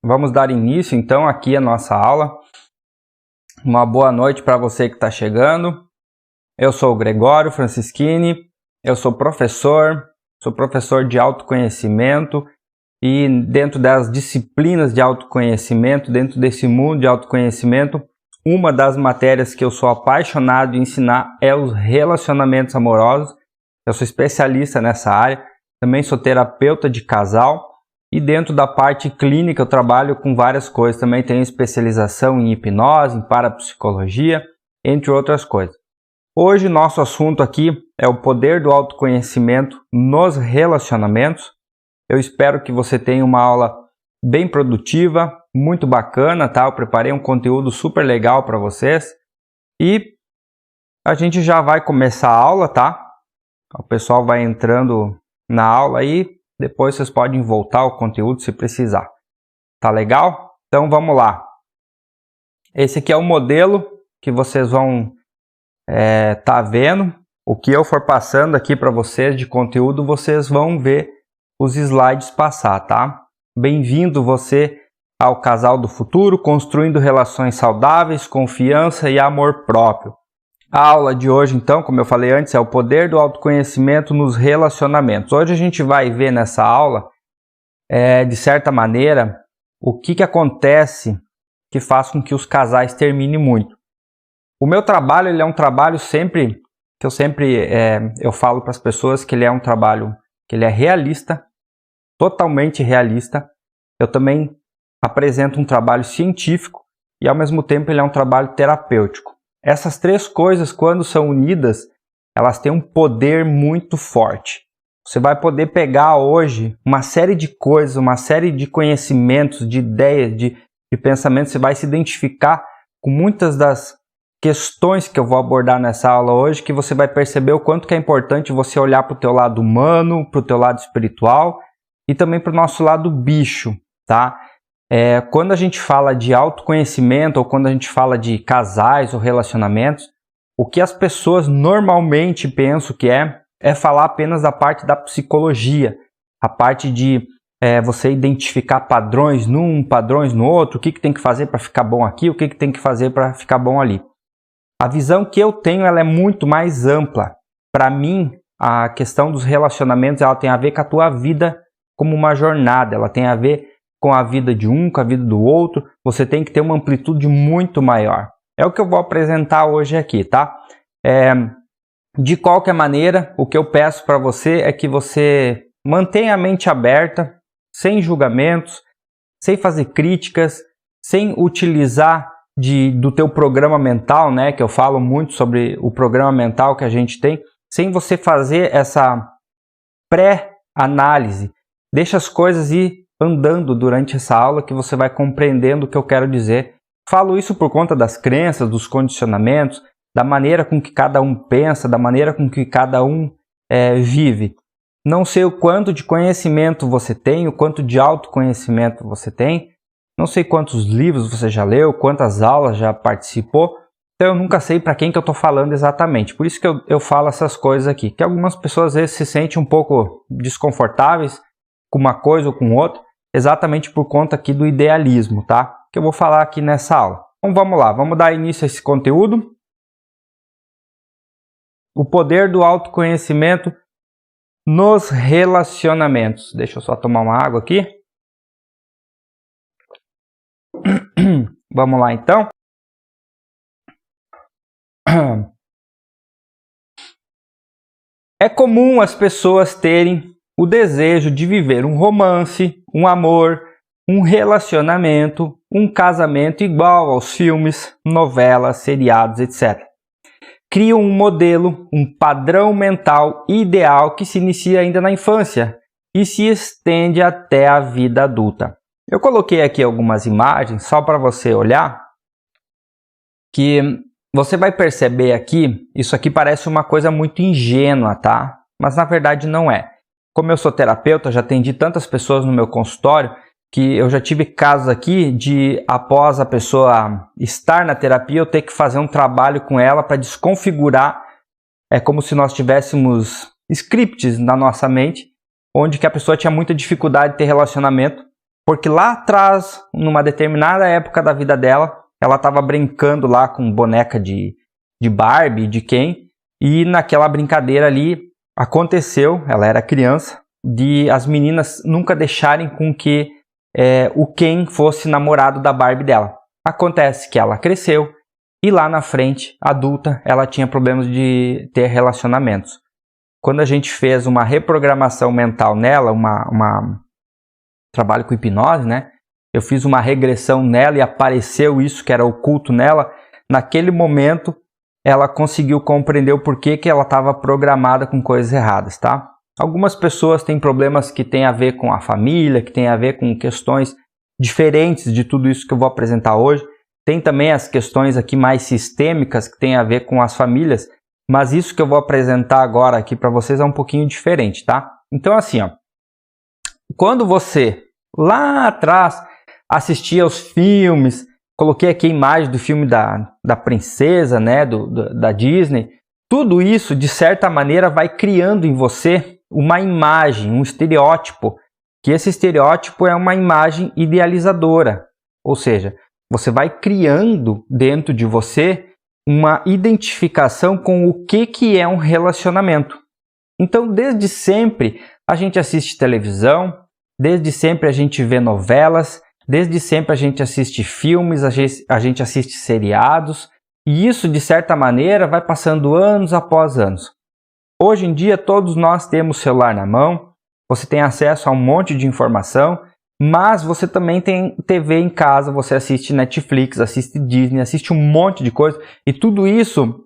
Vamos dar início então aqui à nossa aula. Uma boa noite para você que está chegando. Eu sou o Gregório Francischini, eu sou professor de autoconhecimento e dentro das disciplinas de autoconhecimento, dentro desse mundo de autoconhecimento, uma das matérias que eu sou apaixonado em ensinar é os relacionamentos amorosos. Eu sou especialista nessa área, também sou terapeuta de casal e dentro da parte clínica eu trabalho com várias coisas. Também tenho especialização em hipnose, em parapsicologia, entre outras coisas. Hoje nosso assunto aqui é o poder do autoconhecimento nos relacionamentos. Eu espero que você tenha uma aula bem produtiva, muito bacana, tá? Eu preparei um conteúdo super legal para vocês e a gente já vai começar a aula, tá? O pessoal vai entrando na aula aí, depois vocês podem voltar ao conteúdo se precisar. Tá legal? Então vamos lá. Esse aqui é o modelo que vocês vão tá vendo. O que eu for passando aqui para vocês de conteúdo, vocês vão ver os slides passar, tá? Bem-vindo você ao Casal do Futuro, construindo relações saudáveis, confiança e amor próprio. A aula de hoje, então, como eu falei antes, é o poder do autoconhecimento nos relacionamentos. Hoje a gente vai ver nessa aula, de certa maneira, o que acontece que faz com que os casais terminem muito. O meu trabalho, ele é um trabalho eu falo para as pessoas que ele é um trabalho que ele é realista, totalmente realista. Eu também apresento um trabalho científico e ao mesmo tempo ele é um trabalho terapêutico. Essas três coisas, quando são unidas, elas têm um poder muito forte. Você vai poder pegar hoje uma série de coisas, uma série de conhecimentos, de ideias, de pensamentos, você vai se identificar com muitas das questões que eu vou abordar nessa aula hoje, que você vai perceber o quanto que é importante você olhar para o teu lado humano, para o teu lado espiritual e também para o nosso lado bicho, tá? Quando a gente fala de autoconhecimento ou quando a gente fala de casais ou relacionamentos, o que as pessoas normalmente pensam que é falar apenas da parte da psicologia, a parte de você identificar padrões num, padrões no outro, o que tem que fazer para ficar bom aqui, o que tem que fazer para ficar bom ali. A visão que eu tenho ela é muito mais ampla. Para mim, a questão dos relacionamentos ela tem a ver com a tua vida como uma jornada, ela tem a ver com a vida de um, com a vida do outro. Você tem que ter uma amplitude muito maior. É o que eu vou apresentar hoje aqui, tá? De qualquer maneira, o que eu peço para você é que você mantenha a mente aberta, sem julgamentos, sem fazer críticas, sem utilizar do teu programa mental, né? Que eu falo muito sobre o programa mental que a gente tem, sem você fazer essa pré-análise. Deixa as coisas ir andando durante essa aula que você vai compreendendo o que eu quero dizer. Falo isso por conta das crenças, dos condicionamentos, da maneira com que cada um pensa, da maneira com que cada um vive. Não sei o quanto de conhecimento você tem, o quanto de autoconhecimento você tem, não sei quantos livros você já leu, quantas aulas já participou, então eu nunca sei para quem que eu estou falando exatamente. Por isso que eu falo essas coisas aqui, que algumas pessoas às vezes se sentem um pouco desconfortáveis com uma coisa ou com outra, exatamente por conta aqui do idealismo, tá? Que eu vou falar aqui nessa aula. Então vamos lá, vamos dar início a esse conteúdo. O poder do autoconhecimento nos relacionamentos. Deixa eu só tomar uma água aqui. Vamos lá então. É comum as pessoas terem o desejo de viver um romance, um amor, um relacionamento, um casamento igual aos filmes, novelas, seriados, etc. Criam um modelo, um padrão mental ideal que se inicia ainda na infância e se estende até a vida adulta. Eu coloquei aqui algumas imagens só para você olhar, que você vai perceber aqui, isso aqui parece uma coisa muito ingênua, tá? Mas na verdade não é. Como eu sou terapeuta, já atendi tantas pessoas no meu consultório, que eu já tive casos aqui de, após a pessoa estar na terapia, eu ter que fazer um trabalho com ela para desconfigurar, como se nós tivéssemos scripts na nossa mente, onde que a pessoa tinha muita dificuldade de ter relacionamento, porque lá atrás, numa determinada época da vida dela, ela estava brincando lá com boneca de Barbie, de Ken, e naquela brincadeira ali aconteceu, ela era criança, de as meninas nunca deixarem com que o Ken fosse namorado da Barbie dela. Acontece que ela cresceu e lá na frente, adulta, ela tinha problemas de ter relacionamentos. Quando a gente fez uma reprogramação mental nela, trabalho com hipnose, né? Eu fiz uma regressão nela e apareceu isso que era oculto nela. Naquele momento, ela conseguiu compreender o porquê que ela estava programada com coisas erradas, tá? Algumas pessoas têm problemas que têm a ver com a família, que têm a ver com questões diferentes de tudo isso que eu vou apresentar hoje. Tem também as questões aqui mais sistêmicas que têm a ver com as famílias, mas isso que eu vou apresentar agora aqui para vocês é um pouquinho diferente, tá? Então assim, ó, quando você lá atrás assistia aos filmes, coloquei aqui a imagem do filme da princesa, né, da Disney, tudo isso de certa maneira vai criando em você uma imagem, um estereótipo, que esse estereótipo é uma imagem idealizadora, ou seja, você vai criando dentro de você uma identificação com o que é um relacionamento. Então, desde sempre, a gente assiste televisão, desde sempre a gente vê novelas, desde sempre a gente assiste filmes, a gente assiste seriados, e isso, de certa maneira, vai passando anos após anos. Hoje em dia, todos nós temos celular na mão, você tem acesso a um monte de informação, mas você também tem TV em casa, você assiste Netflix, assiste Disney, assiste um monte de coisa. E tudo isso,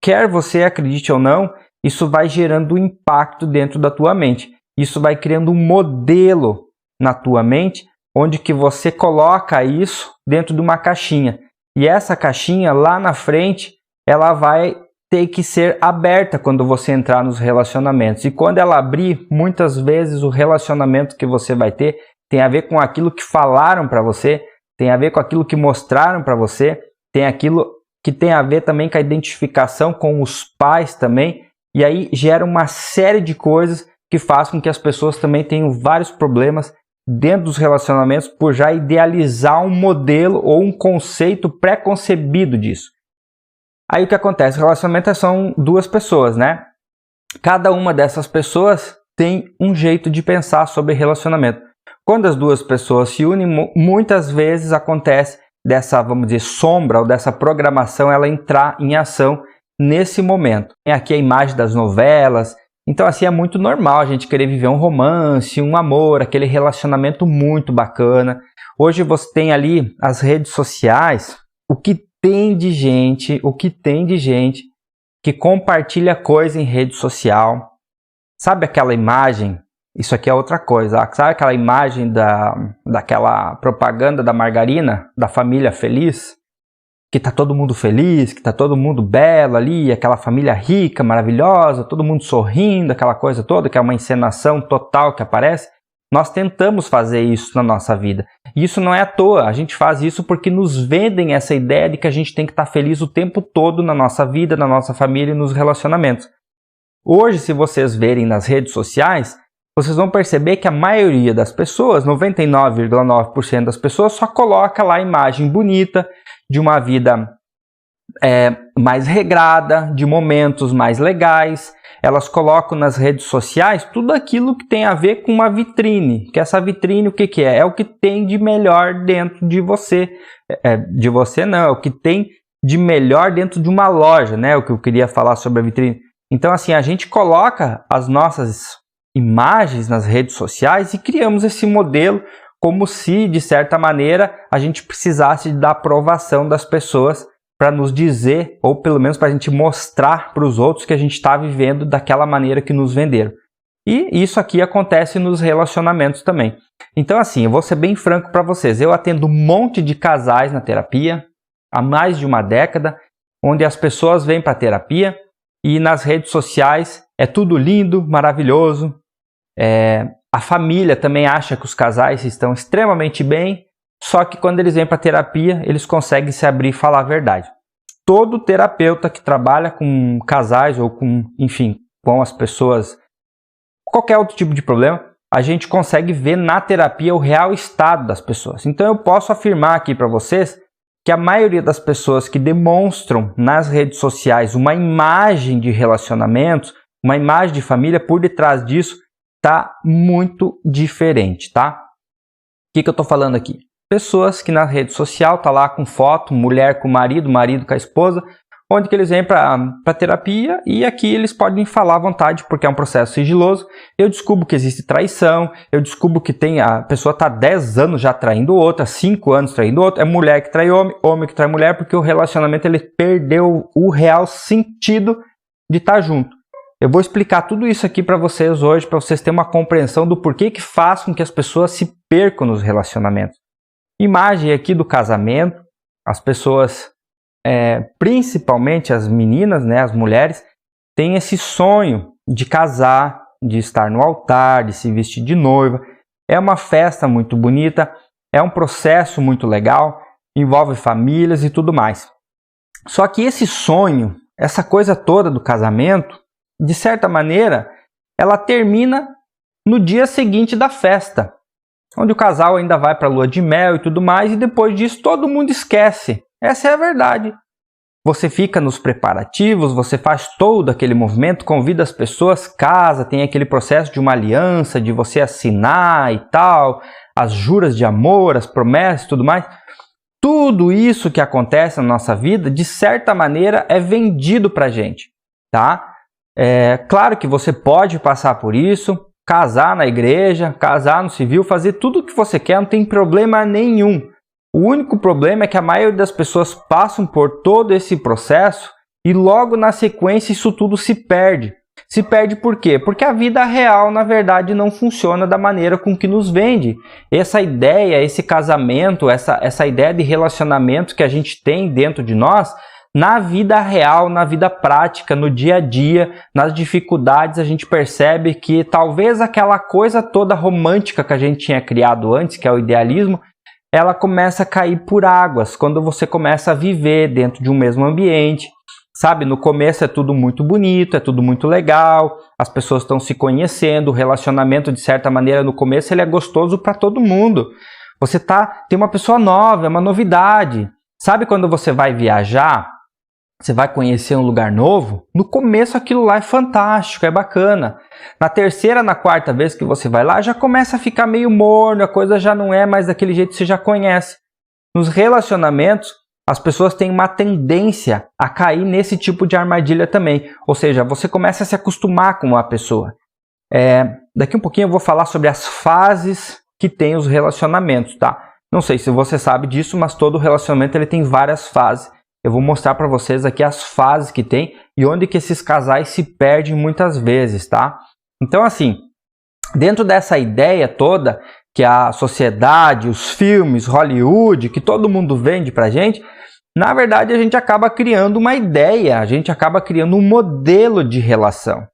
quer você acredite ou não, isso vai gerando um impacto dentro da tua mente. Isso vai criando um modelo na tua mente, onde que você coloca isso dentro de uma caixinha. E essa caixinha, lá na frente, ela vai ter que ser aberta quando você entrar nos relacionamentos. E quando ela abrir, muitas vezes o relacionamento que você vai ter tem a ver com aquilo que falaram para você, tem a ver com aquilo que mostraram para você, tem aquilo que tem a ver também com a identificação com os pais também, e aí gera uma série de coisas que faz com que as pessoas também tenham vários problemas dentro dos relacionamentos por já idealizar um modelo ou um conceito pré-concebido disso. Aí o que acontece? O relacionamento são duas pessoas, né? Cada uma dessas pessoas tem um jeito de pensar sobre relacionamento. Quando as duas pessoas se unem, muitas vezes acontece dessa, vamos dizer, sombra ou dessa programação ela entrar em ação nesse momento. Tem aqui a imagem das novelas. Então assim é muito normal a gente querer viver um romance, um amor, aquele relacionamento muito bacana. Hoje você tem ali as redes sociais, o que tem de gente que compartilha coisa em rede social. Sabe aquela imagem? Isso aqui é outra coisa. Sabe aquela imagem daquela propaganda da margarina, da família feliz? Que tá todo mundo feliz, que tá todo mundo belo ali, aquela família rica, maravilhosa, todo mundo sorrindo, aquela coisa toda, que é uma encenação total que aparece. Nós tentamos fazer isso na nossa vida. E isso não é à toa. A gente faz isso porque nos vendem essa ideia de que a gente tem que estar feliz o tempo todo na nossa vida, na nossa família e nos relacionamentos. Hoje, se vocês verem nas redes sociais, vocês vão perceber que a maioria das pessoas, 99,9% das pessoas, só coloca lá a imagem bonita de uma vida mais regrada, de momentos mais legais. Elas colocam nas redes sociais tudo aquilo que tem a ver com uma vitrine. Que essa vitrine, o que que é? É o que tem de melhor dentro de você. De você não, é o que tem de melhor dentro de uma loja, né? O que eu queria falar sobre a vitrine. Então assim, a gente coloca as nossas imagens nas redes sociais e criamos esse modelo como se, de certa maneira, a gente precisasse da aprovação das pessoas para nos dizer, ou pelo menos para a gente mostrar para os outros que a gente está vivendo daquela maneira que nos venderam. E isso aqui acontece nos relacionamentos também. Então assim, eu vou ser bem franco para vocês, eu atendo um monte de casais na terapia, há mais de uma década, onde as pessoas vêm para a terapia e nas redes sociais é tudo lindo, maravilhoso. A família também acha que os casais estão extremamente bem, só que quando eles vêm para a terapia, eles conseguem se abrir e falar a verdade. Todo terapeuta que trabalha com casais ou com, enfim, com as pessoas, qualquer outro tipo de problema, a gente consegue ver na terapia o real estado das pessoas. Então eu posso afirmar aqui para vocês que a maioria das pessoas que demonstram nas redes sociais uma imagem de relacionamentos, uma imagem de família, por detrás disso está muito diferente, tá? O que eu estou falando aqui? Pessoas que na rede social tá lá com foto, mulher com marido, marido com a esposa, onde que eles vêm para terapia e aqui eles podem falar à vontade porque é um processo sigiloso. Eu descubro que existe traição, eu descubro que a pessoa está 10 anos já traindo outra, 5 anos traindo outra, é mulher que trai homem, homem que trai mulher, porque o relacionamento ele perdeu o real sentido de estar junto. Eu vou explicar tudo isso aqui para vocês hoje, para vocês terem uma compreensão do porquê que faz com que as pessoas se percam nos relacionamentos. Imagem aqui do casamento, as pessoas, principalmente as meninas, né, as mulheres, têm esse sonho de casar, de estar no altar, de se vestir de noiva. É uma festa muito bonita, é um processo muito legal, envolve famílias e tudo mais. Só que esse sonho, essa coisa toda do casamento, de certa maneira, ela termina no dia seguinte da festa, onde o casal ainda vai para a lua de mel e tudo mais, e depois disso todo mundo esquece. Essa é a verdade. Você fica nos preparativos, você faz todo aquele movimento, convida as pessoas, casa, tem aquele processo de uma aliança, de você assinar e tal, as juras de amor, as promessas e tudo mais. Tudo isso que acontece na nossa vida, de certa maneira, é vendido para a gente, tá? Claro que você pode passar por isso, casar na igreja, casar no civil, fazer tudo o que você quer, não tem problema nenhum. O único problema é que a maioria das pessoas passam por todo esse processo e logo na sequência isso tudo se perde. Se perde por quê? Porque a vida real, na verdade, não funciona da maneira com que nos vende. Essa ideia, esse casamento, essa ideia de relacionamento que a gente tem dentro de nós, na vida real, na vida prática, no dia a dia, nas dificuldades, a gente percebe que talvez aquela coisa toda romântica que a gente tinha criado antes, que é o idealismo, ela começa a cair por águas quando você começa a viver dentro de um mesmo ambiente. Sabe, no começo é tudo muito bonito, é tudo muito legal, as pessoas estão se conhecendo, o relacionamento, de certa maneira, no começo ele é gostoso para todo mundo. Você tem uma pessoa nova, é uma novidade. Sabe quando você vai viajar, você vai conhecer um lugar novo? No começo aquilo lá é fantástico, é bacana. Na terceira, na quarta vez que você vai lá, já começa a ficar meio morno, a coisa já não é mais daquele jeito que você já conhece. Nos relacionamentos, as pessoas têm uma tendência a cair nesse tipo de armadilha também. Ou seja, você começa a se acostumar com uma pessoa. Daqui um pouquinho eu vou falar sobre as fases que tem os relacionamentos, tá? Não sei se você sabe disso, mas todo relacionamento ele tem várias fases. Eu vou mostrar para vocês aqui as fases que tem e onde que esses casais se perdem muitas vezes, tá? Então, assim, dentro dessa ideia toda que a sociedade, os filmes, Hollywood, que todo mundo vende pra gente, na verdade a gente acaba criando uma ideia, a gente acaba criando um modelo de relação.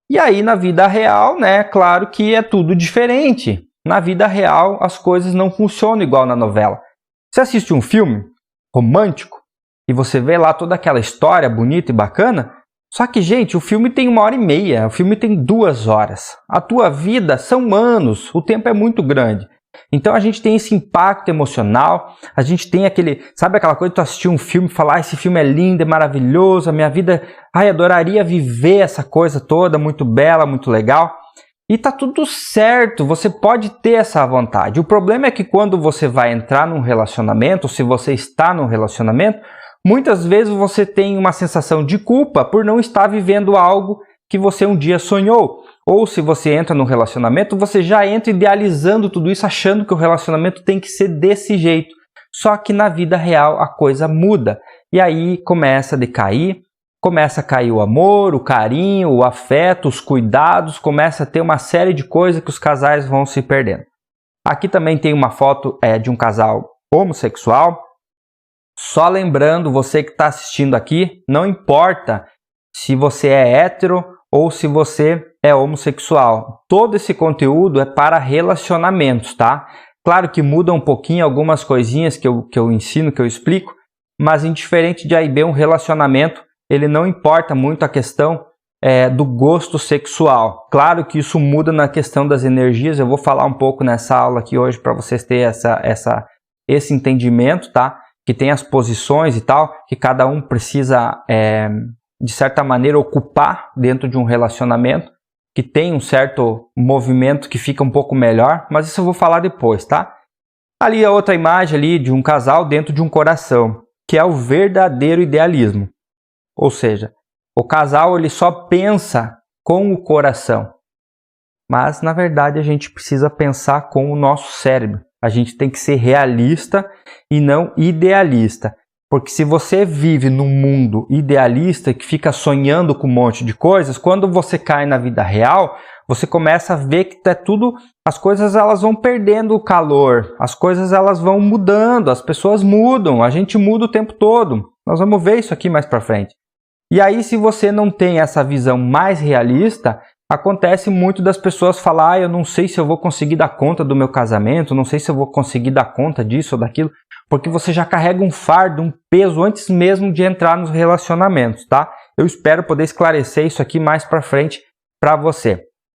E aí na vida real, né, claro que é tudo diferente. Na vida real as coisas não funcionam igual na novela. Você assiste um filme romântico e você vê lá toda aquela história bonita e bacana, só que, gente, o filme tem 1h30, o filme tem 2 horas. A tua vida são anos, o tempo é muito grande. Então a gente tem esse impacto emocional, a gente tem sabe aquela coisa de tu assistir um filme e falar, esse filme é lindo, é maravilhoso, a minha vida, adoraria viver essa coisa toda, muito bela, muito legal. E tá tudo certo, você pode ter essa vontade. O problema é que quando você vai entrar num relacionamento, se você está num relacionamento, muitas vezes você tem uma sensação de culpa por não estar vivendo algo que você um dia sonhou. Ou se você entra num relacionamento, você já entra idealizando tudo isso, achando que o relacionamento tem que ser desse jeito. Só que na vida real a coisa muda. E aí começa a decair, começa a cair o amor, o carinho, o afeto, os cuidados, começa a ter uma série de coisas que os casais vão se perdendo. Aqui também tem uma foto de um casal homossexual. Só lembrando, você que está assistindo aqui, não importa se você é hétero ou se você é homossexual. Todo esse conteúdo é para relacionamentos, tá? Claro que muda um pouquinho algumas coisinhas que eu ensino, que eu explico, mas indiferente de A e B, um relacionamento, ele não importa muito a questão do gosto sexual. Claro que isso muda na questão das energias, eu vou falar um pouco nessa aula aqui hoje para vocês terem esse entendimento, tá? Que tem as posições e tal, que cada um precisa, de certa maneira, ocupar dentro de um relacionamento, que tem um certo movimento que fica um pouco melhor, mas isso eu vou falar depois, tá? Ali a outra imagem ali de um casal dentro de um coração, que é o verdadeiro idealismo. Ou seja, o casal ele só pensa com o coração, mas na verdade a gente precisa pensar com o nosso cérebro. A gente tem que ser realista e não idealista. Porque se você vive num mundo idealista que fica sonhando com um monte de coisas, quando você cai na vida real, você começa a ver que as coisas elas vão perdendo o calor, as coisas elas vão mudando, as pessoas mudam, a gente muda o tempo todo. Nós vamos ver isso aqui mais para frente. E aí, se você não tem essa visão mais realista, acontece muito das pessoas falar, eu não sei se eu vou conseguir dar conta do meu casamento, não sei se eu vou conseguir dar conta disso ou daquilo, porque você já carrega um fardo, um peso antes mesmo de entrar nos relacionamentos, tá? Eu espero poder esclarecer isso aqui mais para frente para você.